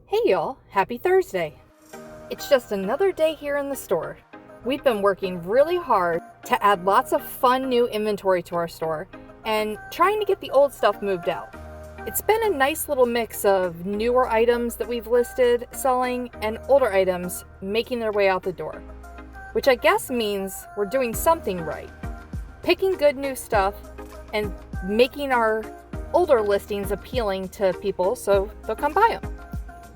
Hey y'all, happy Thursday. It's just another day here in the store. We've been working really hard to add lots of fun new inventory to our store and trying to get the old stuff moved out. It's been a nice little mix of newer items that we've listed selling and older items making their way out the door, which I guess means we're doing something right. Picking good new stuff and making our older listings appealing to people so they'll come buy them.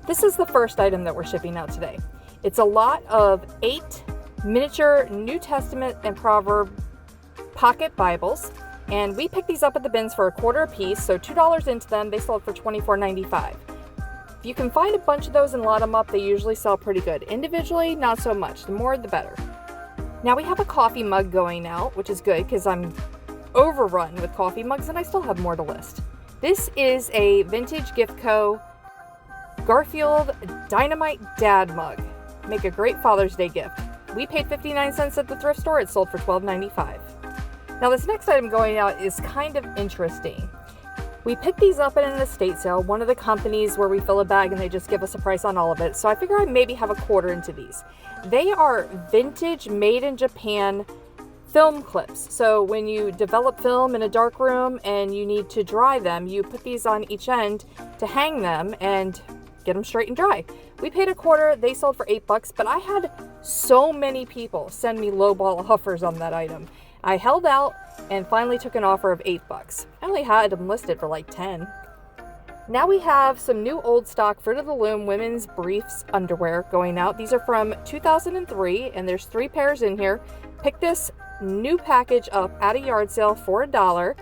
This is the first item that we're shipping out today. It's a lot of 8 miniature New Testament and Proverb pocket Bibles, and we picked these up at the bins for $1 a piece, so $2 into them. They sold for $24.95. If you can find a bunch of those and lot them up, they usually sell pretty good. Individually, not so much. The more, the better. Now we have a coffee mug going out, which is good because I'm overrun with coffee mugs and I still have more to list. This is a Vintage Gift Co. Garfield Dynamite Dad Mug. Make a great Father's Day gift. We paid 59 cents at the thrift store. It sold for $12.95. Now this next item going out is kind of interesting. We picked these up at an estate sale, one of the companies where we fill a bag and they just give us a price on all of it. So I figure I'd maybe have $1 into these. They are vintage, made in Japan film clips. So when you develop film in a dark room and you need to dry them, you put these on each end to hang them and get them straight and dry. We paid $1. They sold for $8, but I had so many people send me lowball offers on that item. I held out and finally took an offer of $8. I only had them listed for like 10. Now we have some new old stock Fruit of the Loom women's briefs underwear going out. These are from 2003 and there's 3 pairs in here. Pick this new package up at a yard sale for $1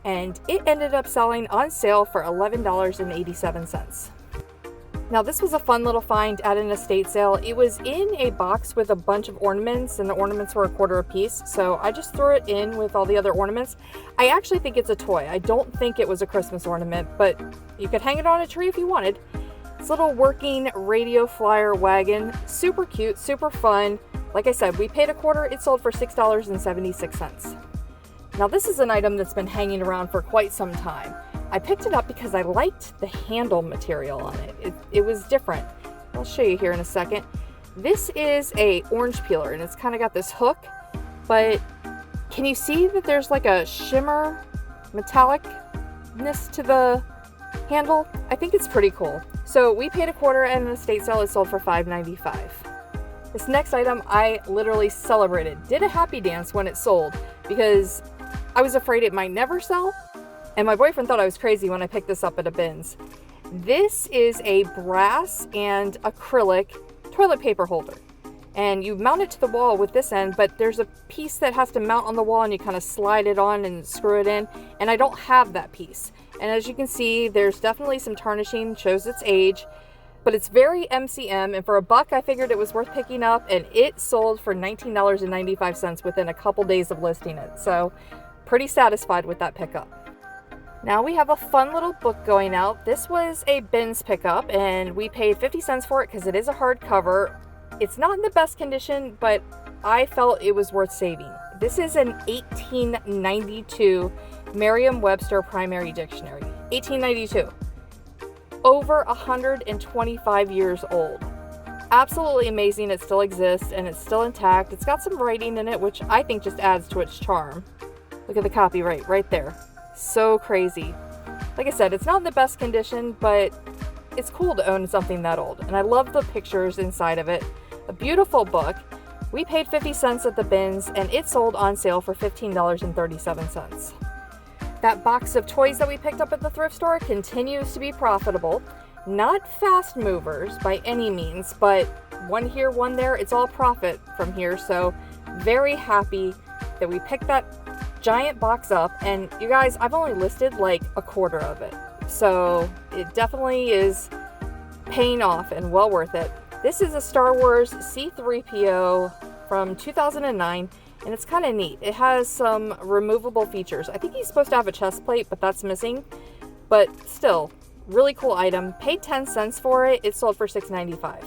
and it ended up selling on sale for $11.87. Now this was a fun little find at an estate sale. It was in a box with a bunch of ornaments and the ornaments were $1 a piece. So I just threw it in with all the other ornaments. I actually think it's a toy. I don't think it was a Christmas ornament, but you could hang it on a tree if you wanted. It's a little working radio flyer wagon. Super cute, super fun. Like I said, we paid $1. It sold for $6.76. Now this is an item that's been hanging around for quite some time. I picked it up because I liked the handle material on it. It was different. I'll show you here in a second. This is a orange peeler and it's kind of got this hook, but can you see that there's like a shimmer metallicness to the handle? I think it's pretty cool. So we paid $1 at an estate sale. It sold for $5.95. This next item I literally celebrated. Did a happy dance when it sold because I was afraid it might never sell. And my boyfriend thought I was crazy when I picked this up at a bins. This is a brass and acrylic toilet paper holder. And you mount it to the wall with this end, but there's a piece that has to mount on the wall and you kind of slide it on and screw it in. And I don't have that piece. And as you can see, there's definitely some tarnishing, shows its age. But it's very MCM, and for $1, I figured it was worth picking up, and it sold for $19.95 within a couple days of listing it. So pretty satisfied with that pickup. Now we have a fun little book going out. This was a bins pickup and we paid 50 cents for it because it is a hardcover. It's not in the best condition, but I felt it was worth saving. This is an 1892 Merriam-Webster Primary Dictionary. 1892. Over 125 years old. Absolutely amazing. It still exists and it's still intact. It's got some writing in it, which I think just adds to its charm. Look at the copyright right there. So crazy. Like I said, it's not in the best condition, but it's cool to own something that old. And I love the pictures inside of it. A beautiful book. We paid 50 cents at the bins and it sold on sale for $15.37. That box of toys that we picked up at the thrift store continues to be profitable. Not fast movers by any means, but one here, one there. It's all profit from here. So very happy that we picked that giant box up, and you guys, I've only listed like $1 of it, so it definitely is paying off and well worth it. This is a Star Wars C-3PO from 2009 and it's kind of neat. It has some removable features. I think he's supposed to have a chest plate, but that's missing, but still really cool item. Paid 10 cents for it. It sold for $6.95.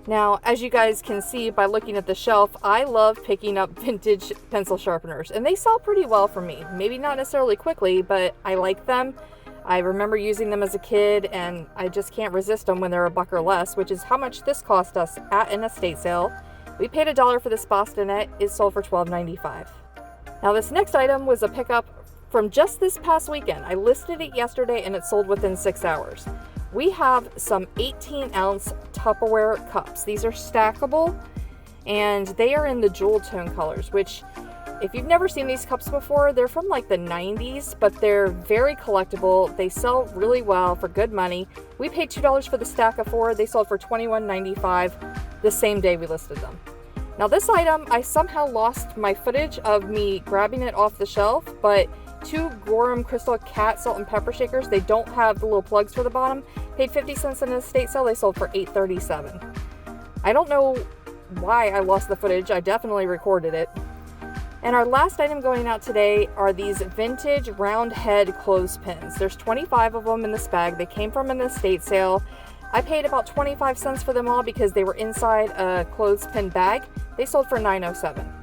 Now, as you guys can see by looking at the shelf, I love picking up vintage pencil sharpeners, and they sell pretty well for me. Maybe not necessarily quickly, but I like them. I remember using them as a kid, and I just can't resist them when they're $1 or less, which is how much this cost us at an estate sale. We paid $1 for this bassinet. It sold for $12.95. Now this next item was a pickup from just this past weekend. I listed it yesterday and it sold within 6 hours. We have some 18-ounce Tupperware cups. These are stackable, and they are in the jewel tone colors, which, if you've never seen these cups before, they're from like the 90s, but they're very collectible. They sell really well for good money. We paid $2 for the stack of 4. They sold for $21.95 the same day we listed them. Now this item, I somehow lost my footage of me grabbing it off the shelf, but 2 Gorham Crystal Cat Salt and Pepper Shakers, they don't have the little plugs for the bottom, paid 50 cents in an estate sale. They sold for $8.37. I don't know why I lost the footage. I definitely recorded it. And our last item going out today are these vintage round head clothespins. There's 25 of them in this bag. They came from an estate sale. I paid about 25 cents for them all because they were inside a clothespin bag. They sold for $9.07.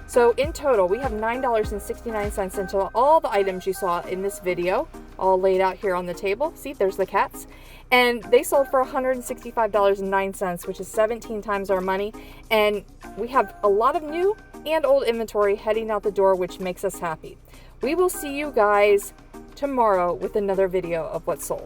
So in total, we have $9.69 into all the items you saw in this video, all laid out here on the table. See, there's the cats. And they sold for $165.09, which is 17 times our money. And we have a lot of new and old inventory heading out the door, which makes us happy. We will see you guys tomorrow with another video of what's sold.